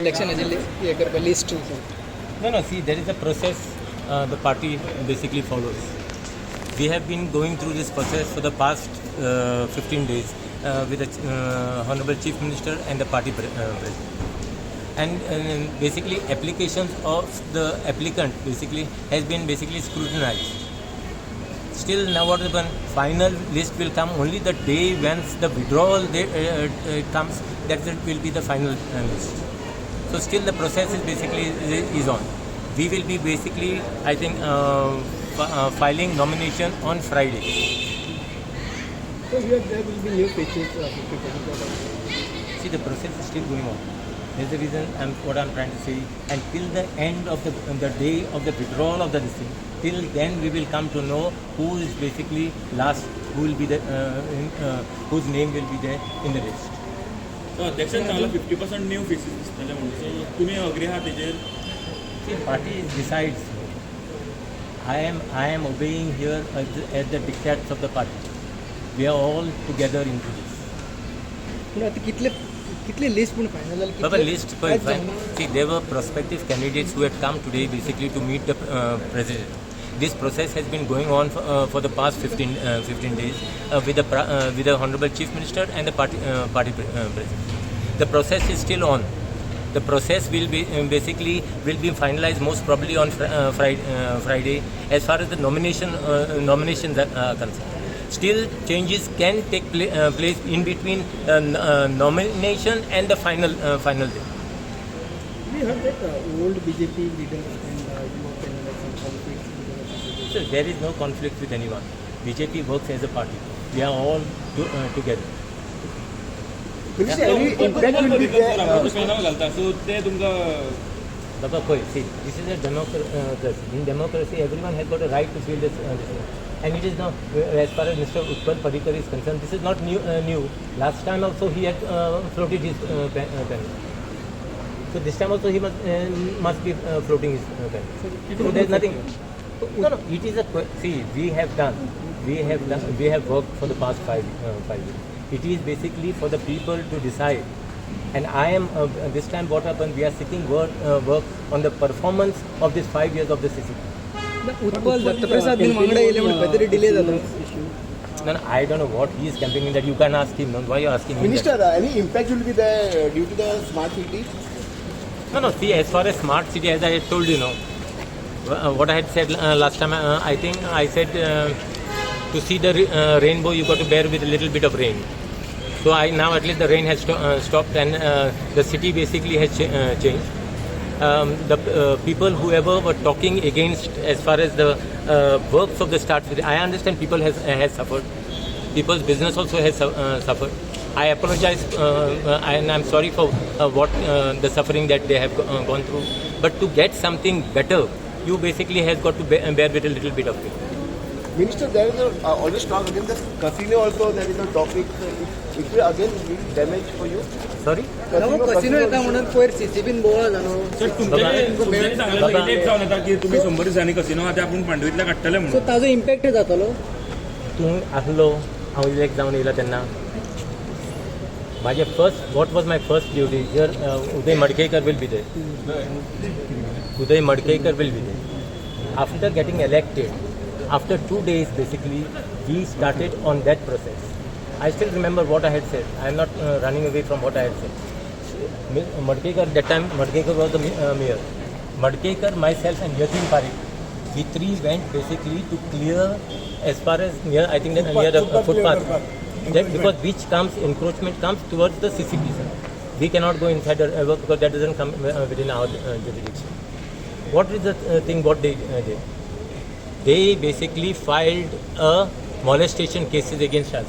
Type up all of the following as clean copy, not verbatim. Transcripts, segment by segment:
Election ये अगर list No, see, there is a process the party basically follows. We have been going through this process for the past 15 days with the Honorable Chief Minister and the party president. And basically applications of the applicant basically has been basically scrutinized. Still now what the final list will come only the day once the withdrawal comes, that will be the final list. So still the process is basically is on. We will be basically, I think, filing nomination on Friday. So here there will be new faces. See, the process is still going on. That's the reason what I'm trying to say. Until the end of the day of the withdrawal of the listing, till then we will come to know who is basically last, who will be the whose name will be there in the list. So अध्यक्षान सांगला 50% new faces दिसतले म्हणून. सो तुम्ही agree आहात तेजेर? See, party decides. I am obeying here at the dictates of the party. We are all together into this. पण आता कितले list पण final झाली. But the list, see, there were prospective candidates who had come today basically to meet the president. This process has been going on for the past 15 days with the Honorable Chief Minister and the party president. The process is still on. The process will be will be finalized most probably on Friday as far as the nominations are concerned. Still, changes can take place in between nomination and the final day. We heard that old BJP leader and you can have some conflicts. So there is no conflict with anyone. BJP works as a party. We are all together. सो ते तुमकां Baba, see, this is a democracy. In democracy, everyone has got a right to feel this. And it is not, as far as Mr. Utpal Parikar is concerned, this is not new. Last time also he had floated his pen. So this time also he must be floating his pen. So there is nothing. No, it is a, see, we have worked for the past 5 years. It is basically for the people to decide. And I am, this time what happened, we are seeking work on the performance of these 5 years of the CCP. Utpal Dattaprasad bin Mangda ile म्हणून whether it delay झालं. No, I don't know what he is campaigning that you can ask him. No, why are you asking him? Minister, any impact will be there due to the smart city? No, see, as far as smart city, as I had told you, what I had said last time, I think I said to see the rainbow, you got to bear with a little bit of rain. So now at least the rain has stopped and the city basically has changed. The people whoever were talking against as far as the works of the start, I understand people has suffered. People's business also has suffered. I apologize and I'm sorry for what the suffering that they have gone through. But to get something better, you basically has got to bear with a little bit of it. Minister, there is always talk against the casino also, there is a topic. It will again be damage for you. Sorry? Casino येता म्हणून पयर सीसीबीन बोळा जालो. Sir तुमच्यानी Sangla एक जावन येता की तुम्ही 100 दिसांनी कसिनो आतां आपूण पांडवीतल्या काडटले सो म्हणून. ताजो इम्पॅक्ट जातलो. तूं आसलो हांव इलेक्ट जावन येयला तेन्ना what was my first duty here? Uday Madkekar will be there. Uday Madkekar will be there. After getting elected, after 2 days basically, we started on that process. I still remember what I had said. I am not running away from what I had said. Madkekar, that time Madkekar was the mayor. Madkekar, myself and Yatin Parikh, we three went basically to clear as far as near, I think near the footpath. That because which comes, encroachment comes towards the CCP. We cannot go inside because that doesn't come within our jurisdiction. What is the thing what they did? They basically filed a molestation cases against us.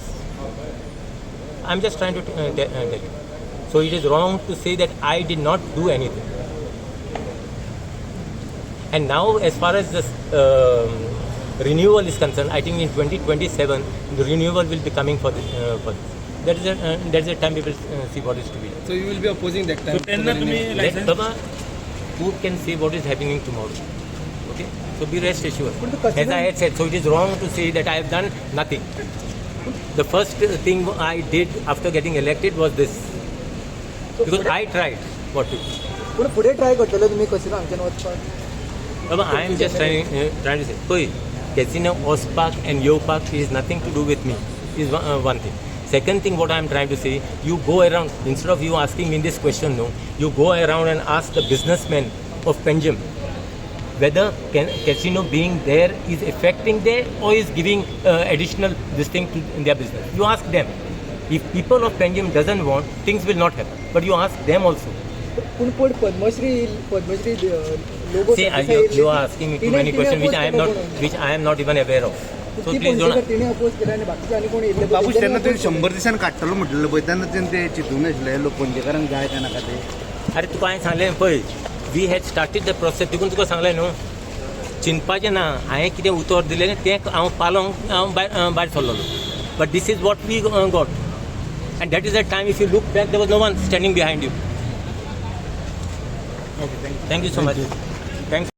I'm just trying to tell you. So it is wrong to say that I did not do anything. And now as far as this renewal is concerned, I think in 2027 the renewal will be coming for this. That is a time we will see what is to be done. So you will be opposing that time. So त्यांना तुम्ही licence Baba, who can say what is happening tomorrow? Okay, so be rest assured. As I had said, so it is wrong to say that I have done nothing. The first thing I did after getting elected was this, because I tried what to do. पूण फुडें try करतले तुमी casino हांगच्यान वचपाक Baba, I am just trying to say, Koi, casino, Ospark and Yo Park is nothing to do with me. Is one thing. Second thing, what I am trying to say, you go around, instead of you asking me this question, no, you go around and ask the businessmen of Panjim whether casino being there is affecting there or is giving additional this thing to their business. You ask them. If people of Panjim doesn't want, things will not happen. But you ask them also. पूण पद्मश्री लोगो See, you are asking me too many questions which I am not even aware of. So please don't. तिने oppose केला आणि बाकीचे आनी कोण येयल्ले बाबूश त्यांना तुम्ही 100 दिसांनी काडटलो म्हटलेलो पळय तेन्ना ते चिंतून नाशिल्ले लोक पणजेकारांक जाय तेन्ना का ते अरे तुका हांवें सांगलें पळय we had started the process देखून तुका सांगलें न्हू चिंतपाचें ना हांवें कितें उतर दिलें तें हांव पालोंक हांव भायर सरलोलो but this is what we got and that is the time if you look back there was no one standing behind you thank you so much thanks